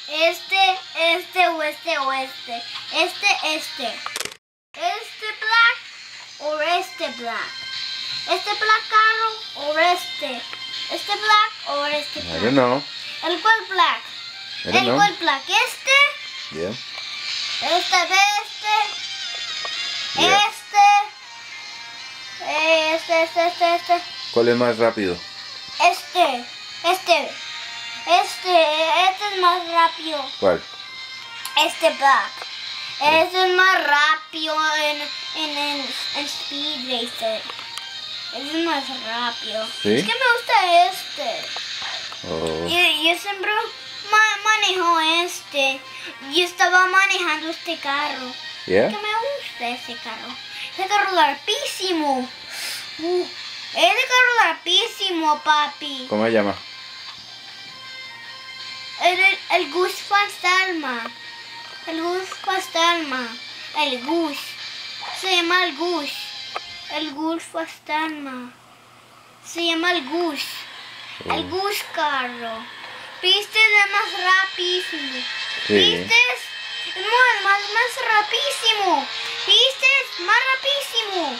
Este o este o este. Este black o este black. Este black carro o este. Este black o este black. I don't know. El cual black. I don't El know. cual black. Este. Yeah. Este. Yeah. Este. ¿Cuál es más rápido? Este es más rápido. ¿Cuál? Este black. Este es más rápido en Speed Racer. Este es más rápido. ¿Sí? Es que me gusta este. Oh. Yo siempre manejo este. Yo estaba manejando este carro. Yeah. Es que me gusta ese carro. Ese carro es rapidísimo. Ese carro es rapidísimo, papi. ¿Cómo se llama? El Gus Fantasma. El Gus Fantasma. El Gus. Se llama el Gus. El Gus Fantasma. Se llama el Gus. El Gus carro. ¿Viste? Es más rapidísimo. Sí. ¿Viste? Es más rapidísimo. ¿Viste? Más rapidísimo.